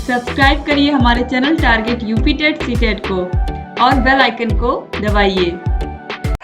Subscribe करिए हमारे channel target UP TET CTET को और बेल आइकन को दबाइए।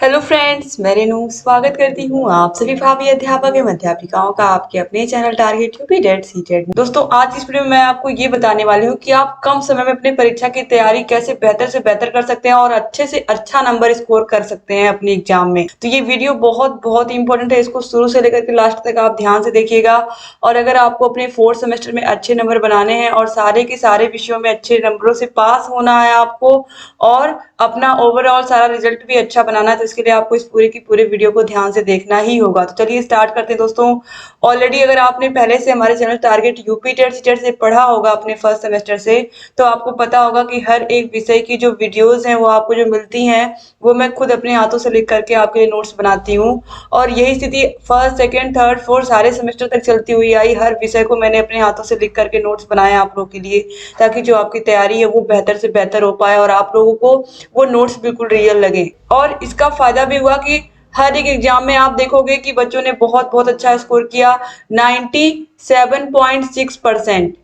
हेलो फ्रेंड्स, मैं रेनू स्वागत करती हूँ आप सभी भावी अध्यापक एवं अध्यापिकाओं का आपके अपने channel target UP TET CTET. दोस्तों, आज इस वीडियो में मैं आपको ये बताने वाली हूँ कि आप कम समय में अपनी परीक्षा की तैयारी कैसे बेहतर से बेहतर कर सकते हैं और अच्छे से अच्छा नंबर स्कोर कर सकते हैं अपने एग्जाम में। तो ये वीडियो बहुत बहुत इंपॉर्टेंट है, इसको शुरू से लेकर के लास्ट तक आप ध्यान से देखिएगा। और अगर आपको अपने 4th सेमेस्टर में अच्छे नंबर बनाने हैं और सारे के सारे विषयों में अच्छे नंबरों से पास होना है आपको और अपना ओवरऑल सारा रिजल्ट भी अच्छा बनाना है, तो इसके लिए आपको इस पूरे की पूरे वीडियो को ध्यान से देखना ही होगा। तो चलिए स्टार्ट करते हैं दोस्तों। ऑलरेडी अगर आपने पहले से हमारे channel target UP TET CTET से पढ़ा होगा अपने फर्स्ट सेमेस्टर से, तो आपको पता होगा कि हर एक विषय की जो वीडियोस हैं वो आपको जो मिलती हैं वो मैं खुद अपने हाथों से लिख करके आपके लिए नोट्स बनाती हूँ। और यही स्थिति फर्स्ट, सेकेंड, थर्ड, फोर्थ सारे सेमेस्टर तक चलती हुई आई। हर विषय को मैंने अपने हाथों से लिख करके नोट्स बनाए आप लोगों के लिए, ताकि जो आपकी तैयारी है वो बेहतर से बेहतर हो पाए और आप लोगों को वो नोट्स बिल्कुल रियल लगे। और इसका फायदा भी हुआ कि हर एक एग्जाम में आप देखोगे कि बच्चों ने बहुत बहुत अच्छा स्कोर किया। 97.6%,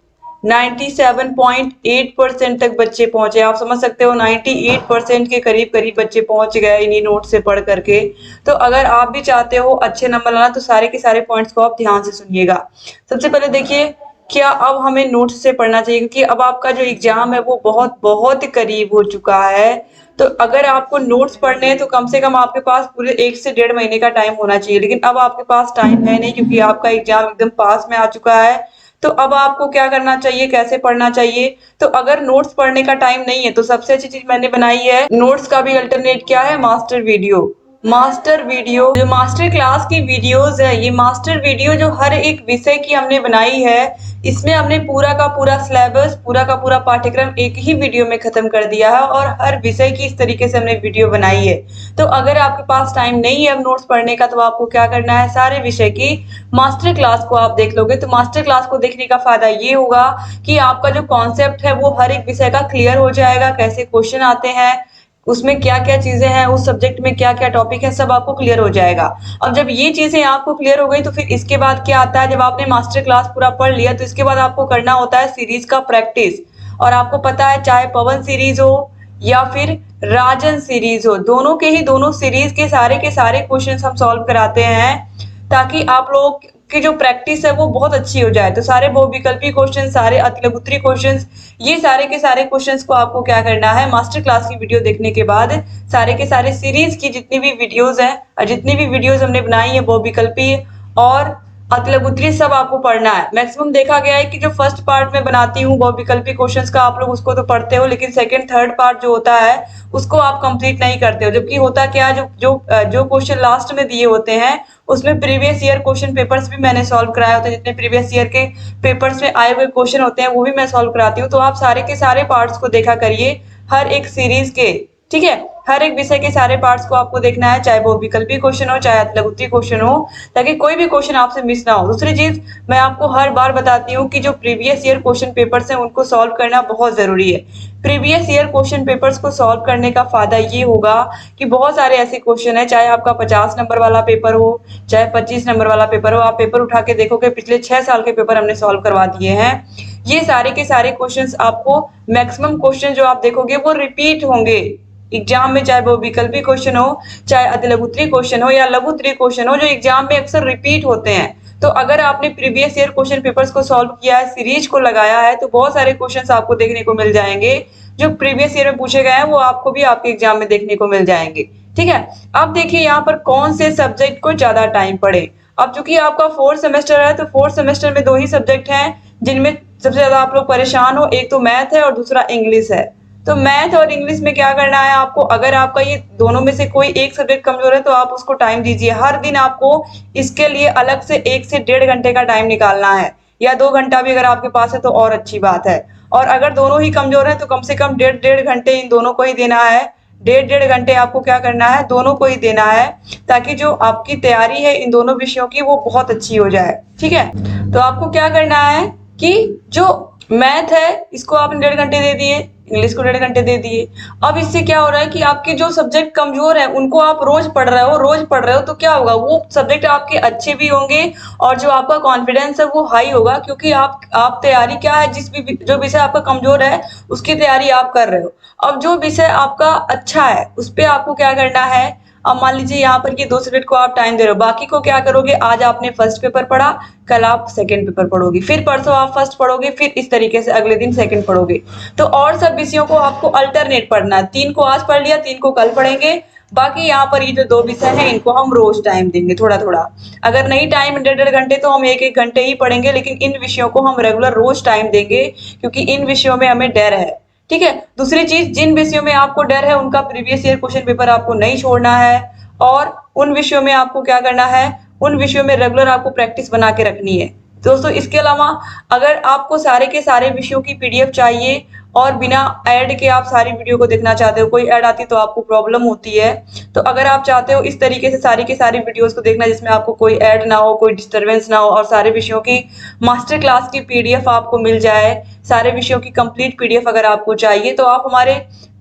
97.8% तक बच्चे पहुंचे। आप समझ सकते हो 98% के करीब करीब बच्चे पहुंच गए इन्हीं नोट से पढ़ करके। तो अगर आप भी चाहते हो अच्छे नंबर लाना तो सारे के सारे पॉइंट्स को आप ध्यान से सुनिएगा। सबसे पहले देखिए, क्या अब हमें नोट्स से पढ़ना चाहिए, क्योंकि अब आपका जो एग्जाम है वो बहुत बहुत करीब हो चुका है। तो अगर आपको नोट्स पढ़ने हैं तो कम से कम आपके पास पूरे 1 से 1.5 महीने का टाइम होना चाहिए, लेकिन अब आपके पास टाइम है नहीं, क्योंकि आपका एग्जाम एकदम पास में आ चुका है। तो अब आपको क्या करना चाहिए, कैसे पढ़ना चाहिए? तो अगर नोट्स पढ़ने का टाइम नहीं है तो सबसे अच्छी चीज मैंने बनाई है, नोट्स का भी अल्टरनेट क्या है, मास्टर वीडियो। मास्टर वीडियो जो मास्टर क्लास की वीडियोस है, ये मास्टर वीडियो जो हर एक विषय की हमने बनाई है, इसमें हमने पूरा का पूरा सिलेबस, पूरा का पूरा पाठ्यक्रम एक ही वीडियो में खत्म कर दिया है और हर विषय की इस तरीके से हमने वीडियो बनाई है। तो अगर आपके पास टाइम नहीं है अब नोट्स पढ़ने का, तो आपको क्या करना है, सारे विषय की मास्टर क्लास को आप देख लोगे। तो मास्टर क्लास को देखने का फायदा ये होगा कि आपका जो कॉन्सेप्ट है वो हर एक विषय का क्लियर हो जाएगा, कैसे क्वेश्चन आते हैं, उसमें क्या क्या चीजें हैं, उस सब्जेक्ट में क्या क्या टॉपिक है, सब आपको क्लियर हो जाएगा। अब जब ये चीजें आपको क्लियर हो गई तो फिर इसके बाद क्या आता है, जब आपने मास्टर क्लास पूरा पढ़ लिया तो इसके बाद आपको करना होता है सीरीज का प्रैक्टिस। और आपको पता है, चाहे पवन सीरीज हो या फिर राजन सीरीज हो, दोनों के ही दोनों सीरीज के सारे क्वेश्चन हम सॉल्व कराते हैं, ताकि आप लोग की जो प्रैक्टिस है वो बहुत अच्छी हो जाए। तो सारे बहुविकल्पी क्वेश्चन, सारे अतिलघुत्री क्वेश्चन, ये सारे के सारे क्वेश्चंस को आपको क्या करना है, मास्टर क्लास की वीडियो देखने के बाद सारे के सारे सीरीज की जितनी भी वीडियोस हैं और जितनी भी वीडियोस हमने बनाई है बहुविकल्पी और अतिलघुत्री, सब आपको पढ़ना है। मैक्सिमम देखा गया है कि जो फर्स्ट पार्ट में बनाती हूँ बहुविकल्पी क्वेश्चंस का, आप लोग उसको तो पढ़ते हो, लेकिन सेकंड थर्ड पार्ट जो होता है उसको आप कंप्लीट नहीं करते हो। जबकि होता क्या, जो क्वेश्चन लास्ट में दिए होते हैं उसमें प्रीवियस ईयर क्वेश्चन पेपर्स भी मैंने सॉल्व कराए होते हैं। जितने प्रीवियस ईयर के पेपर्स में आए हुए क्वेश्चन होते हैं वो भी मैं सॉल्व कराती हूँ। तो आप सारे के सारे पार्ट्स को देखा करिए हर एक सीरीज के, ठीक है। हर एक विषय के सारे पार्ट्स को आपको देखना है, चाहे वो विकल्पी क्वेश्चन हो चाहे अतिलघुत्री क्वेश्चन हो, ताकि कोई भी क्वेश्चन आपसे मिस ना हो। दूसरी चीज मैं आपको हर बार बताती हूँ कि जो प्रीवियस ईयर क्वेश्चन पेपर्स हैं उनको सॉल्व करना बहुत जरूरी है। प्रीवियस ईयर क्वेश्चन पेपर्स को सॉल्व करने का फायदा ये होगा कि बहुत सारे ऐसे क्वेश्चन है, चाहे आपका 50 नंबर वाला पेपर हो चाहे 25 नंबर वाला पेपर हो, आप पेपर उठा के देखोगे पिछले 6 साल के पेपर हमने सॉल्व करवा दिए हैं। ये सारे के सारे क्वेश्चंस आपको, मैक्सिमम क्वेश्चन जो आप देखोगे वो रिपीट होंगे एग्जाम में, चाहे वो विकल्पी क्वेश्चन हो चाहे अतिलघुत्री क्वेश्चन हो या लघुत्री क्वेश्चन हो, जो एग्जाम में अक्सर रिपीट होते हैं। तो अगर आपने प्रीवियस ईयर क्वेश्चन पेपर्स को सॉल्व किया है, सीरीज को लगाया है, तो बहुत सारे क्वेश्चंस आपको देखने को मिल जाएंगे जो प्रीवियस ईयर में पूछे गए हैं, वो आपको भी आपके एग्जाम में देखने को मिल जाएंगे, ठीक है। अब देखिए यहाँ पर कौन से सब्जेक्ट को ज्यादा टाइम पढ़े। अब चूंकि आपका 4th सेमेस्टर है तो 4th सेमेस्टर में 2 ही सब्जेक्ट हैं जिनमें सबसे ज्यादा आप लोग परेशान हो, एक तो मैथ है और दूसरा इंग्लिश है। तो मैथ और इंग्लिश में क्या करना है आपको, अगर आपका ये दोनों में से कोई एक सब्जेक्ट कमजोर है तो आप उसको टाइम दीजिए। हर दिन आपको इसके लिए अलग से 1 से 1.5 घंटे का टाइम निकालना है, या 2 घंटा भी अगर आपके पास है तो और अच्छी बात है। और अगर दोनों ही कमजोर है तो कम से कम 1.5 घंटे इन दोनों को ही देना है। 1.5 घंटे आपको क्या करना है, दोनों को ही देना है, ताकि जो आपकी तैयारी है इन दोनों विषयों की वो बहुत अच्छी हो जाए, ठीक है। तो आपको क्या करना है कि जो मैथ है इसको आपने 1.5 घंटे दे दिए, इंग्लिश को 1.5 घंटे दे दिए। अब इससे क्या हो रहा है कि आपके जो सब्जेक्ट कमजोर है उनको आप रोज पढ़ रहे हो तो क्या होगा, वो सब्जेक्ट आपके अच्छे भी होंगे और जो आपका कॉन्फिडेंस है वो हाई होगा, क्योंकि आप तैयारी क्या है, जिस भी जो विषय आपका कमजोर है उसकी तैयारी आप कर रहे हो। अब जो विषय आपका अच्छा है उस पे आपको क्या करना है, अब मान लीजिए यहाँ पर ये 2 सब्जेक्ट को आप टाइम दे रहे हो, बाकी को क्या करोगे, आज आपने फर्स्ट पेपर पढ़ा, कल आप सेकंड पेपर पढ़ोगे, फिर परसों आप फर्स्ट पढ़ोगे, फिर इस तरीके से अगले दिन सेकंड पढ़ोगे। तो और सब विषयों को आपको अल्टरनेट पढ़ना है, 3 को आज पढ़ लिया, 3 को कल पढ़ेंगे, बाकी यहाँ पर ये जो 2 विषय हैं इनको हम रोज टाइम देंगे थोड़ा थोड़ा। अगर नहीं टाइम 1.5 घंटे तो हम 1-1 घंटे ही पढ़ेंगे, लेकिन इन विषयों को हम रेगुलर रोज टाइम देंगे, क्योंकि इन विषयों में हमें डर है। ठीक है, दूसरी चीज, जिन विषयों में आपको डर है उनका प्रीवियस ईयर क्वेश्चन पेपर आपको नहीं छोड़ना है, और उन विषयों में आपको क्या करना है, उन विषयों में रेगुलर आपको प्रैक्टिस बना के रखनी है। दोस्तों इसके अलावा अगर आपको सारे के सारे विषयों की पीडीएफ चाहिए और बिना ऐड के आप सारी वीडियो को देखना चाहते हो, कोई ऐड आती तो आपको प्रॉब्लम होती है, तो अगर आप चाहते हो इस तरीके से सारी के सारी वीडियोस को देखना जिसमें आपको कोई ऐड ना हो, कोई डिस्टरबेंस ना हो, और सारे विषयों की मास्टर क्लास की पीडीएफ आपको मिल जाए, सारे विषयों की कंप्लीट पीडीएफ अगर आपको चाहिए, तो आप हमारे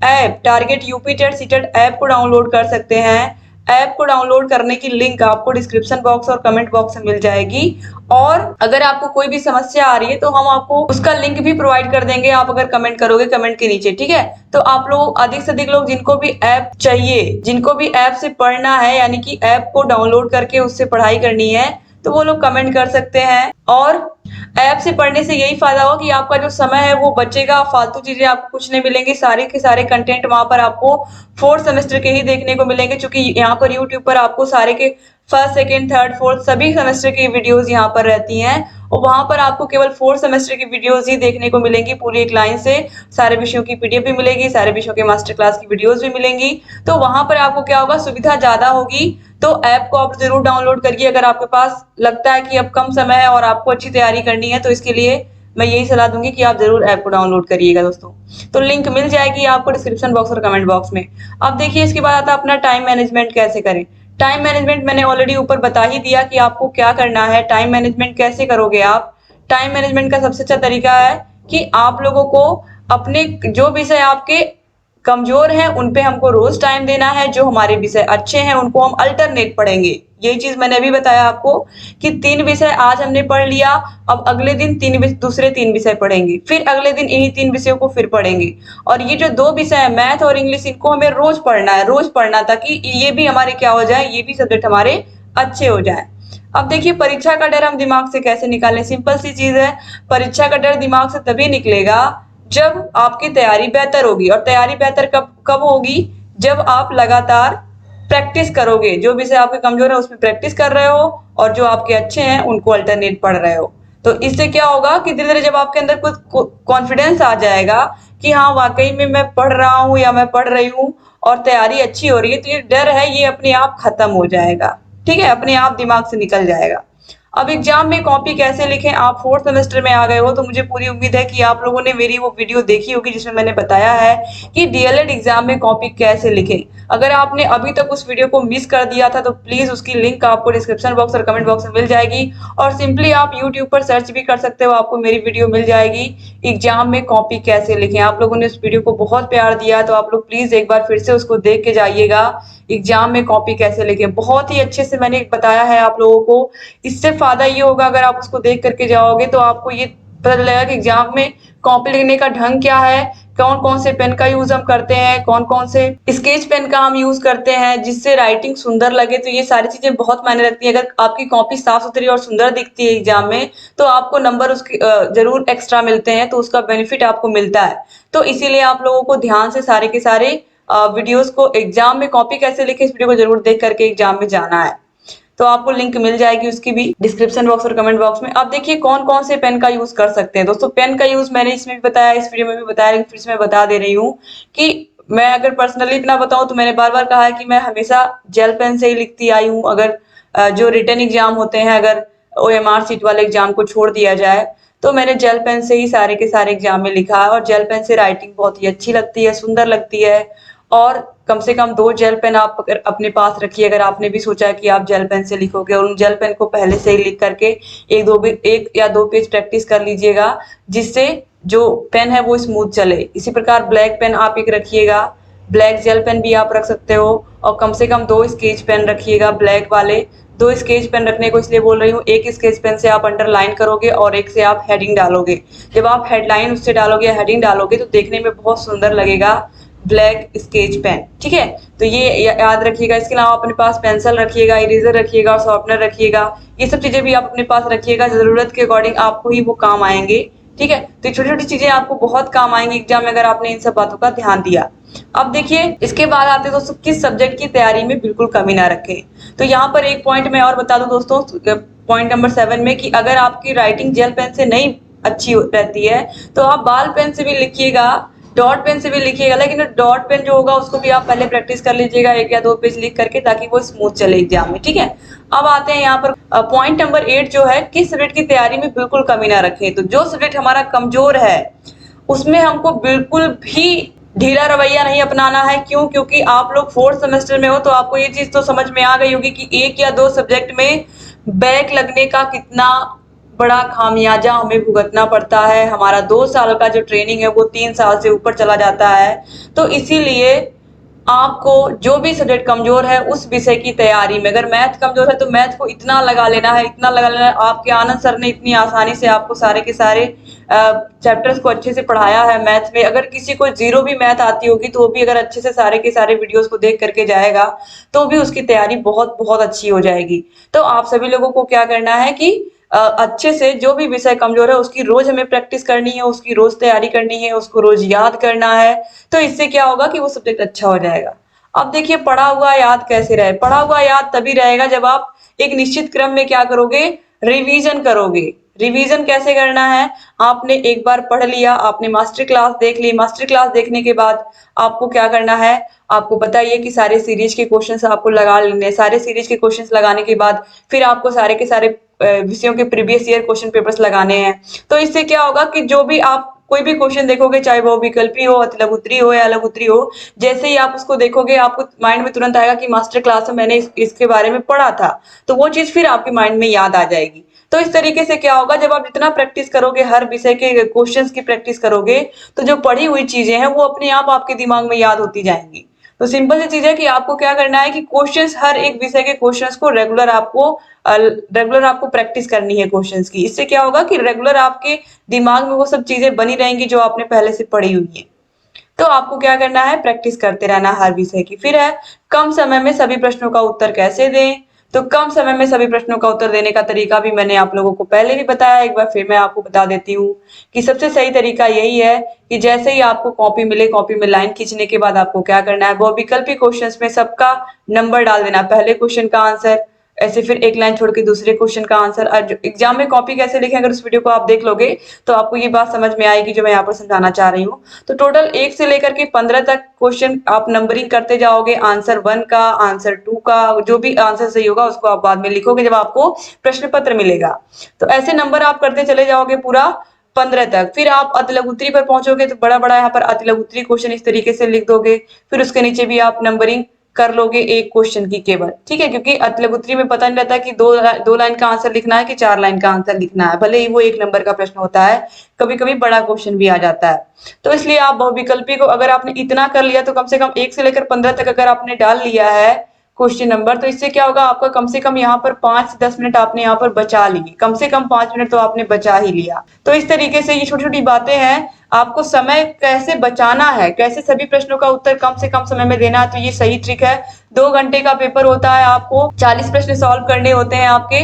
app target UP TET CTET app को डाउनलोड कर सकते हैं। ऐप को डाउनलोड करने की लिंक आपको डिस्क्रिप्शन बॉक्स और कमेंट बॉक्स में मिल जाएगी, और अगर आपको कोई भी समस्या आ रही है तो हम आपको उसका लिंक भी प्रोवाइड कर देंगे, आप अगर कमेंट करोगे कमेंट के नीचे। ठीक है, तो आप लोग अधिक से अधिक लोग जिनको भी ऐप चाहिए, जिनको भी ऐप से पढ़ना है, यानी कि ऐप को डाउनलोड करके उससे पढ़ाई करनी है, तो वो लोग कमेंट कर सकते हैं। और ऐप से पढ़ने से यही फायदा होगा कि आपका जो समय है वो बचेगा, फालतू चीजें आपको कुछ नहीं मिलेंगी, सारे के सारे कंटेंट वहां पर आपको 4th सेमेस्टर के ही देखने को मिलेंगे, क्योंकि यहाँ पर यूट्यूब पर आपको सारे के फर्स्ट सेकंड थर्ड फोर्थ सभी सेमेस्टर की वीडियोस यहाँ पर रहती हैं, और वहां पर आपको केवल 4th सेमेस्टर की वीडियोस ही देखने को मिलेंगी पूरी एक लाइन से, सारे विषयों की पीडीएफ भी मिलेगी, सारे विषयों के मास्टर क्लास की वीडियोस भी मिलेंगी, तो वहां पर आपको क्या होगा, सुविधा ज्यादा होगी। तो ऐप को आप जरूर डाउनलोड करिए अगर आपके पास लगता है कि अब कम समय है और आपको अच्छी तैयारी करनी है, तो इसके लिए मैं यही सलाह दूंगी कि आप जरूर ऐप को डाउनलोड करिएगा दोस्तों। तो लिंक मिल जाएगी आपको डिस्क्रिप्शन बॉक्स और कमेंट बॉक्स में। अब देखिए इसके बाद आता है अपना टाइम मैनेजमेंट कैसे करें। टाइम मैनेजमेंट मैंने ऑलरेडी ऊपर बता ही दिया कि आपको क्या करना है, टाइम मैनेजमेंट कैसे करोगे आप। टाइम मैनेजमेंट का सबसे अच्छा तरीका है कि आप लोगों को अपने जो विषय आपके कमजोर हैं उन पे हमको रोज टाइम देना है, जो हमारे विषय अच्छे हैं उनको हम अल्टरनेट पढ़ेंगे। यही चीज मैंने अभी बताया आपको कि 3 विषय आज हमने पढ़ लिया, अब अगले दिन दूसरे 3 विषय पढ़ेंगे, फिर अगले दिन इन्हीं 3 विषयों को फिर पढ़ेंगे, और ये जो 2 विषय है मैथ और इंग्लिश, इनको हमें रोज पढ़ना है, रोज पढ़ना, ताकि ये भी हमारे क्या हो जाए, ये भी सब्जेक्ट हमारे अच्छे हो जाए। अब देखिए परीक्षा का डर हम दिमाग से कैसे निकालें। सिंपल सी चीज है, परीक्षा का डर दिमाग से तभी निकलेगा जब आपकी तैयारी बेहतर होगी, और तैयारी बेहतर कब कब होगी, जब आप लगातार प्रैक्टिस करोगे, जो विषय आपके कमजोर है उसमें प्रैक्टिस कर रहे हो, और जो आपके अच्छे हैं उनको अल्टरनेट पढ़ रहे हो। तो इससे क्या होगा कि धीरे धीरे जब आपके अंदर कुछ कॉन्फिडेंस आ जाएगा कि हाँ वाकई में मैं पढ़ रहा हूँ या मैं पढ़ रही हूँ और तैयारी अच्छी हो रही है, तो ये डर है ये अपने आप खत्म हो जाएगा। ठीक है, अपने आप दिमाग से निकल जाएगा। अब एग्जाम में कॉपी कैसे लिखें, आप 4th सेमेस्टर में आ गए हो तो मुझे पूरी उम्मीद है कि आप लोगों ने मेरी वो वीडियो देखी होगी जिसमें मैंने बताया है कि डीएलएड एग्जाम में कॉपी कैसे लिखें। अगर आपने अभी तक उस वीडियो को मिस कर दिया था तो प्लीज उसकी लिंक आपको डिस्क्रिप्शन बॉक्स और कमेंट बॉक्स में मिल जाएगी, और सिंपली आप यूट्यूब पर सर्च भी कर सकते हो, आपको मेरी वीडियो मिल जाएगी एग्जाम में कॉपी कैसे लिखें। आप लोगों ने उस वीडियो को बहुत प्यार दिया, तो आप लोग प्लीज एक बार फिर से उसको देख के जाइएगा, एग्जाम में कॉपी कैसे लिखें, बहुत ही अच्छे से मैंने बताया है आप लोगों को। इससे फायदा ये होगा अगर आप उसको देख करके जाओगे तो आपको ये पता चलेगा कि एग्जाम में कॉपी लिखने का ढंग क्या है, कौन कौन से पेन का यूज हम करते हैं, कौन कौन से स्केच पेन का हम यूज करते हैं जिससे राइटिंग सुंदर लगे। तो ये सारी चीजें बहुत मायने रखती है। अगर आपकी कॉपी साफ सुथरी और सुंदर दिखती है एग्जाम में तो आपको नंबर उसके जरूर एक्स्ट्रा मिलते हैं, तो उसका बेनिफिट आपको मिलता है। तो इसीलिए आप लोगों को ध्यान से सारे के सारे वीडियोस को, एग्जाम में कॉपी कैसे लिखे इस वीडियो को जरूर देख करके एग्जाम में जाना है। तो आपको लिंक मिल जाएगी उसकी भी डिस्क्रिप्शन बॉक्स और कमेंट बॉक्स में। अब देखिए कौन कौन से पेन का यूज कर सकते हैं। दोस्तों पेन का यूज मैंने इसमें भी बताया, इस वीडियो में भी बताया, लेकिन फिर से मैं बता दे रही हूँ कि मैं अगर पर्सनली इतना बताऊं तो मैंने बार बार कहा है कि मैं हमेशा जेल पेन से ही लिखती आई हूँ। अगर जो रिटन एग्जाम होते हैं, अगर OMR सीट वाले एग्जाम को छोड़ दिया जाए तो मैंने जेल पेन से ही सारे के सारे एग्जाम में लिखा है, और जेल पेन से राइटिंग बहुत ही अच्छी लगती है, सुंदर लगती है। और कम से कम 2 जेल पेन आप अगर अपने पास रखिए, अगर आपने भी सोचा है कि आप जेल पेन से लिखोगे, और उन जेल पेन को पहले से ही लिख करके 1 या 2 पेज प्रैक्टिस कर लीजिएगा, जिससे जो पेन है वो स्मूथ चले। इसी प्रकार ब्लैक पेन आप एक रखिएगा, ब्लैक जेल पेन भी आप रख सकते हो, और कम से कम 2 स्केच पेन रखिएगा ब्लैक वाले। 2 स्केच पेन रखने को इसलिए बोल रही हूँ, एक स्केच पेन से आप अंडरलाइन करोगे और एक से आप हेडिंग डालोगे। जब आप हेडलाइन उससे डालोगे या हेडिंग डालोगे तो देखने में बहुत सुंदर लगेगा ब्लैक स्केच पेन, ठीक है। तो ये याद रखिएगा। इसके अलावा अपने पास पेंसिल रखिएगा, इरेजर रखिएगा और शार्पनर रखिएगा। ये सब चीजें भी आप अपने पास रखिएगा, जरूरत के अकॉर्डिंग आपको ही वो काम आएंगे, ठीक है। तो छोटी छोटी चीजें आपको बहुत काम आएंगी एग्जाम में अगर आपने इन सब बातों का ध्यान दिया। अब देखिए इसके बाद आते हैं दोस्तों, किस सब्जेक्ट की तैयारी में बिल्कुल कमी ना रखें। तो यहाँ पर एक पॉइंट मैं और बता दूं दोस्तों, पॉइंट नंबर 7 में, कि अगर आपकी राइटिंग जेल पेन से नहीं अच्छी रहती है तो आप बाल पेन से भी लिखिएगा, डॉट पेन से भी लिखिएगा, लेकिन डॉट पेन जो होगा उसको भी आप पहले प्रैक्टिस कर लीजिएगा 1 या 2 पेज लिख करके, ताकि वो स्मूथ चले एग्जाम में, ठीक है। अब आते हैं यहाँ पर पॉइंट नंबर 8 जो है, किस सब्जेक्ट की तैयारी में बिल्कुल कमी ना रखें। तो जो सब्जेक्ट हमारा कमजोर है उसमें हमको बिल्कुल भी ढीला रवैया नहीं अपनाना है। क्यों? क्योंकि आप लोग 4th सेमेस्टर में हो, तो आपको ये चीज तो समझ में आ गई होगी कि 1 या 2 सब्जेक्ट में बैक लगने का कितना बड़ा खामियाजा हमें भुगतना पड़ता है। हमारा 2 साल का जो ट्रेनिंग है वो 3 साल से ऊपर चला जाता है। तो इसीलिए आपको जो भी सब्जेक्ट कमजोर है उस विषय की तैयारी में, अगर मैथ कमजोर है तो मैथ को इतना लगा लेना है, इतना लगा लेना है। आपके आनंद सर ने इतनी आसानी से आपको सारे के सारे चैप्टर्स को अच्छे से पढ़ाया है मैथ में। अगर किसी को जीरो भी मैथ आती होगी तो वो भी अगर अच्छे से सारे के सारे वीडियोस को देख करके जाएगा तो भी उसकी तैयारी बहुत बहुत अच्छी हो जाएगी। तो आप सभी लोगों को क्या करना है कि अच्छे से जो भी विषय कमजोर है उसकी रोज हमें प्रैक्टिस करनी है, उसकी रोज तैयारी करनी है, उसको रोज याद करना है। तो इससे क्या होगा कि वो सब्जेक्ट अच्छा हो जाएगा। अब देखिए पढ़ा हुआ याद कैसे रहे। पढ़ा हुआ याद तभी रहेगा जब आप एक निश्चित क्रम में क्या करोगे, रिवीजन करोगे। रिवीजन कैसे करना है, आपने एक बार पढ़ लिया, आपने मास्टर क्लास देख ली, मास्टर क्लास देखने के बाद आपको क्या करना है, आपको बताइए कि सारे सीरीज के क्वेश्चंस आपको लगा लेने। सारे सीरीज के क्वेश्चंस लगाने के बाद फिर आपको सारे के सारे विषयों के प्रीवियस ईयर क्वेश्चन पेपर्स लगाने हैं। तो इससे क्या होगा कि जो भी आप कोई भी क्वेश्चन देखोगे, चाहे वो विकल्पी हो, अतिलघु उत्तरी हो या लघु उत्तरी हो, जैसे ही आप उसको देखोगे आपको माइंड में तुरंत आएगा कि मास्टर क्लास में मैंने इसके बारे में पढ़ा था। तो वो चीज फिर आपके माइंड में याद आ जाएगी। तो इस तरीके से क्या होगा, जब आप जितना प्रैक्टिस करोगे, हर विषय के क्वेश्चंस की प्रैक्टिस करोगे, तो जो पढ़ी हुई चीजें हैं वो अपने आप आपके दिमाग में याद होती जाएंगी। तो सिंपल सी चीज है कि आपको क्या करना है कि क्वेश्चंस, हर एक विषय के क्वेश्चंस को रेगुलर आपको प्रैक्टिस करनी है क्वेश्चंस की। इससे क्या होगा कि रेगुलर आपके दिमाग में वो सब चीजें बनी रहेंगी जो आपने पहले से पढ़ी हुई है। तो आपको क्या करना है, प्रैक्टिस करते रहना हर विषय की। फिर है, कम समय में सभी प्रश्नों का उत्तर कैसे दें। तो कम समय में सभी प्रश्नों का उत्तर देने का तरीका भी मैंने आप लोगों को पहले भी बताया, एक बार फिर मैं आपको बता देती हूँ कि सबसे सही तरीका यही है कि जैसे ही आपको कॉपी मिले, कॉपी में लाइन खींचने के बाद आपको क्या करना है, वो विकल्पी क्वेश्चंस में सबका नंबर डाल देना। पहले क्वेश्चन का आंसर, ऐसे फिर एक लाइन छोड़ के दूसरे क्वेश्चन का आंसर। एग्जाम में कॉपी कैसे लिखें, अगर उस वीडियो को आप देख लोगे तो आपको ये बात समझ में आएगी जो मैं यहाँ पर समझाना चाह रही हूँ। तो टोटल 1 से लेकर के 15 तक क्वेश्चन आप नंबरिंग करते जाओगे। आंसर 1 का, आंसर 2 का, जो भी आंसर सही होगा उसको आप बाद में लिखोगे जब आपको प्रश्न पत्र मिलेगा। तो ऐसे नंबर आप करते चले जाओगे पूरा 15 तक। फिर आप अतिलघु उत्तरी पर पहुंचोगे तो बड़ा बड़ा यहाँ पर अतिलघु उत्तरी क्वेश्चन इस तरीके से लिख दोगे। फिर उसके नीचे भी आप नंबरिंग कर लोगे एक क्वेश्चन की केवल, ठीक है। क्योंकि अतिलघु उत्तरी में पता नहीं रहता कि दो लाइन का आंसर लिखना है कि 4 लाइन का आंसर लिखना है, भले ही वो 1 नंबर का प्रश्न होता है, कभी कभी बड़ा क्वेश्चन भी आ जाता है। तो इसलिए आप बहुविकल्पी को अगर आपने इतना कर लिया तो कम से कम 1 से लेकर 15 तक अगर आपने डाल लिया है क्वेश्चन नंबर, तो इससे क्या होगा, आपका कम से कम यहाँ पर 5 से 10 मिनट आपने यहाँ पर बचा लिए। कम से कम 5 मिनट तो आपने बचा ही लिया। तो इस तरीके से ये छोटी छोटी बातें हैं, आपको समय कैसे बचाना है, कैसे सभी प्रश्नों का उत्तर कम से कम समय में देना है, तो ये सही ट्रिक है। 2 घंटे का पेपर होता है, आपको 40 प्रश्न सॉल्व करने होते हैं आपके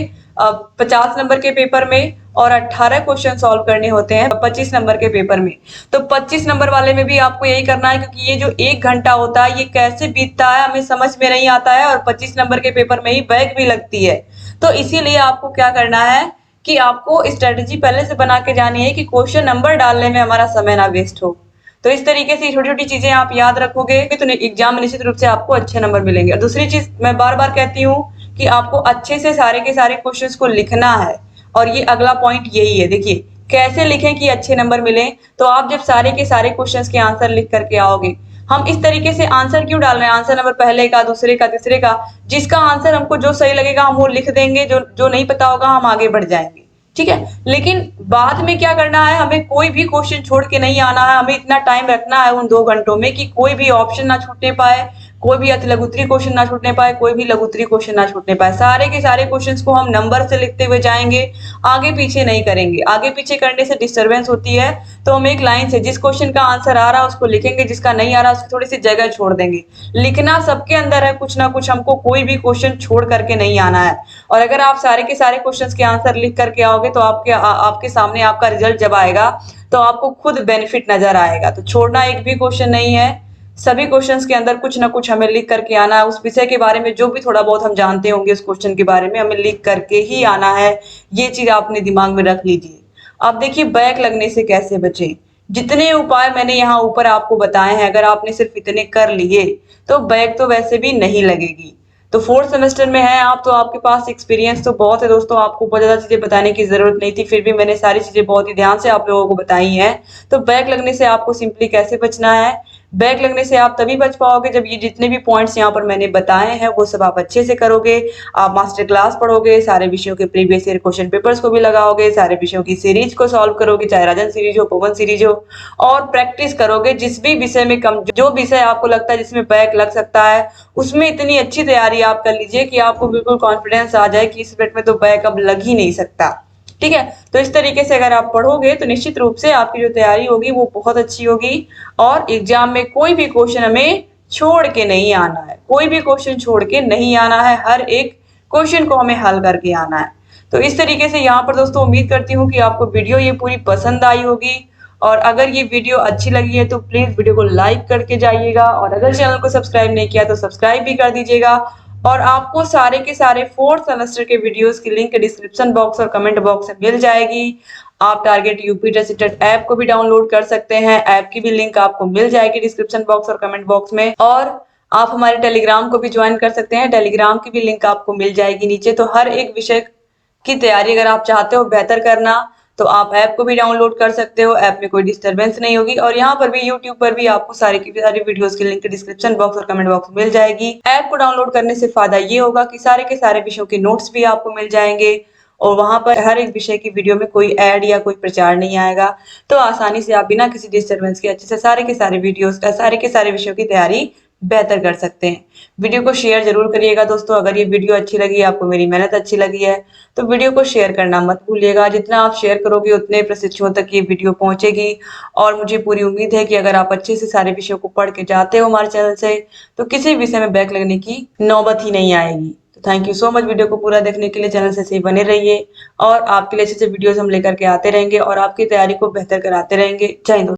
50 नंबर के पेपर में, और 18 क्वेश्चन सॉल्व करने होते हैं 25 नंबर के पेपर में। तो 25 नंबर वाले में भी आपको यही करना है, क्योंकि ये जो 1 घंटा होता है ये कैसे बीतता है हमें समझ में नहीं आता है, और 25 नंबर के पेपर में ही बैक भी लगती है। तो इसीलिए आपको क्या करना है कि आपको स्ट्रेटेजी पहले से बना के जानी है कि क्वेश्चन नंबर डालने में हमारा समय ना वेस्ट हो। तो इस तरीके से छोटी छोटी चीजें आप याद रखोगे तो एग्जाम में निश्चित रूप से आपको अच्छे नंबर मिलेंगे। और दूसरी चीज मैं बार बार कहती हूँ कि आपको अच्छे से सारे के सारे क्वेश्चंस को लिखना है, और ये अगला पॉइंट यही है। देखिए कैसे लिखें कि अच्छे नंबर मिले, तो आप जब सारे के सारे क्वेश्चंस के आंसर लिख करके आओगे, हम इस तरीके से आंसर क्यों डाल रहे हैं, आंसर नंबर पहले का, दूसरे का, तीसरे का, जिसका आंसर हमको जो सही लगेगा हम वो लिख देंगे, जो नहीं पता होगा हम आगे बढ़ जाएंगे, ठीक है। लेकिन बाद में क्या करना है, हमें कोई भी क्वेश्चन छोड़ के नहीं आना है, हमें इतना टाइम रखना है उन 2 घंटों में कि कोई भी ऑप्शन ना छूटने पाए, कोई भी अति लघुत्तरी क्वेश्चन ना छूटने पाए, कोई भी लघुत्तरी क्वेश्चन ना छूटने पाए। सारे के सारे क्वेश्चंस को हम नंबर से लिखते हुए जाएंगे, आगे पीछे नहीं करेंगे। आगे पीछे करने से डिस्टरबेंस होती है, तो हम एक लाइन से जिस क्वेश्चन का आंसर आ रहा है उसको लिखेंगे, जिसका नहीं आ रहा उसकी थोड़ी सी जगह छोड़ देंगे। लिखना सबके अंदर है कुछ ना कुछ, हमको कोई भी क्वेश्चन छोड़ करके नहीं आना है। और अगर आप सारे के सारे क्वेश्चंस के आंसर लिख करके आओगे तो आपके सामने आपका रिजल्ट जब आएगा तो आपको खुद बेनिफिट नजर आएगा। तो छोड़ना एक भी क्वेश्चन नहीं है, सभी क्वेश्चंस के अंदर कुछ ना कुछ हमें लिख करके आना है। उस विषय के बारे में जो भी थोड़ा बहुत हम जानते होंगे उस क्वेश्चन के बारे में हमें लिख करके ही आना है। ये चीज आप अपने दिमाग में रख लीजिए। अब देखिए बैक लगने से कैसे बचें। जितने उपाय मैंने यहाँ ऊपर आपको बताए हैं, अगर आपने सिर्फ इतने कर लिए तो बैक तो वैसे भी नहीं लगेगी। तो 4th सेमेस्टर में है आप, तो आपके पास एक्सपीरियंस तो बहुत है दोस्तों, आपको बहुत ज्यादा चीजें बताने की जरूरत नहीं थी, फिर भी मैंने सारी चीजें बहुत ही ध्यान से आप लोगों को बताई हैं। तो बैक लगने से आपको सिंपली कैसे बचना है, बैक लगने से आप तभी बच पाओगे जब ये जितने भी पॉइंट्स यहाँ पर मैंने बताए हैं वो सब आप अच्छे से करोगे। आप मास्टर क्लास पढ़ोगे, सारे विषयों के प्रीवियस ईयर क्वेश्चन पेपर्स को भी लगाओगे, सारे विषयों की सीरीज को सॉल्व करोगे, चाहे राजन सीरीज हो, पवन सीरीज हो, और प्रैक्टिस करोगे। जिस भी विषय में कम, जो विषय आपको लगता है जिसमें बैक लग सकता है, उसमें इतनी अच्छी तैयारी आप कर लीजिए कि आपको बिल्कुल कॉन्फिडेंस आ जाए कि इस सब्जेक्ट में तो बैक अब लग ही नहीं सकता। ठीक है। तो इस तरीके से अगर आप पढ़ोगे तो निश्चित रूप से आपकी जो तैयारी होगी वो बहुत अच्छी होगी, और एग्जाम में कोई भी क्वेश्चन हमें छोड़ के नहीं आना है, कोई भी क्वेश्चन छोड़ के नहीं आना है, हर एक क्वेश्चन को हमें हल करके आना है। तो इस तरीके से यहाँ पर दोस्तों उम्मीद करती हूँ कि आपको वीडियो ये पूरी पसंद आई होगी, और अगर ये वीडियो अच्छी लगी है तो प्लीज वीडियो को लाइक करके जाइएगा, और अगर चैनल को सब्सक्राइब नहीं किया तो सब्सक्राइब भी कर दीजिएगा। और आपको सारे के सारे 4th सेमेस्टर के वीडियोस की लिंक डिस्क्रिप्शन बॉक्स और कमेंट बॉक्स में मिल जाएगी। आप target UP TET CTET app को भी डाउनलोड कर सकते हैं, ऐप की भी लिंक आपको मिल जाएगी डिस्क्रिप्शन बॉक्स और कमेंट बॉक्स में। और आप हमारे टेलीग्राम को भी ज्वाइन कर सकते हैं, टेलीग्राम की भी लिंक आपको मिल जाएगी नीचे। तो हर एक विषय की तैयारी अगर आप चाहते हो बेहतर करना तो आप ऐप को भी डाउनलोड कर सकते हो, ऐप में कोई डिस्टरबेंस नहीं होगी। और यहाँ पर भी यूट्यूब पर भी आपको सारी की सारी वीडियोस की लिंक डिस्क्रिप्शन बॉक्स और कमेंट बॉक्स में मिल जाएगी। ऐप को डाउनलोड करने से फायदा ये होगा कि सारे के सारे विषयों के नोट्स भी आपको मिल जाएंगे, और वहां पर हर एक विषय की वीडियो में कोई ऐड या कोई प्रचार नहीं आएगा। तो आसानी से आप बिना किसी डिस्टरबेंस के अच्छे से सारे के सारे वीडियोस का सारे के सारे विषयों की तैयारी बेहतर कर सकते हैं। वीडियो को शेयर जरूर करिएगा दोस्तों, अगर ये वीडियो अच्छी लगी, आपको मेरी मेहनत अच्छी लगी है तो वीडियो को शेयर करना मत भूलिएगा। जितना आप शेयर करोगे उतने प्रशिक्षुओं तक ये वीडियो पहुंचेगी, और मुझे पूरी उम्मीद है कि अगर आप अच्छे से सारे विषयों को पढ़ के जाते हो हमारे चैनल से तो किसी विषय में बैक लगने की नौबत ही नहीं आएगी। तो thank you so much video को पूरा देखने के लिए। चैनल से सही बने रहिए, और आपके लिए अच्छे से वीडियोस हम लेकर के आते रहेंगे और आपकी तैयारी को बेहतर कराते रहेंगे। जय हिंद।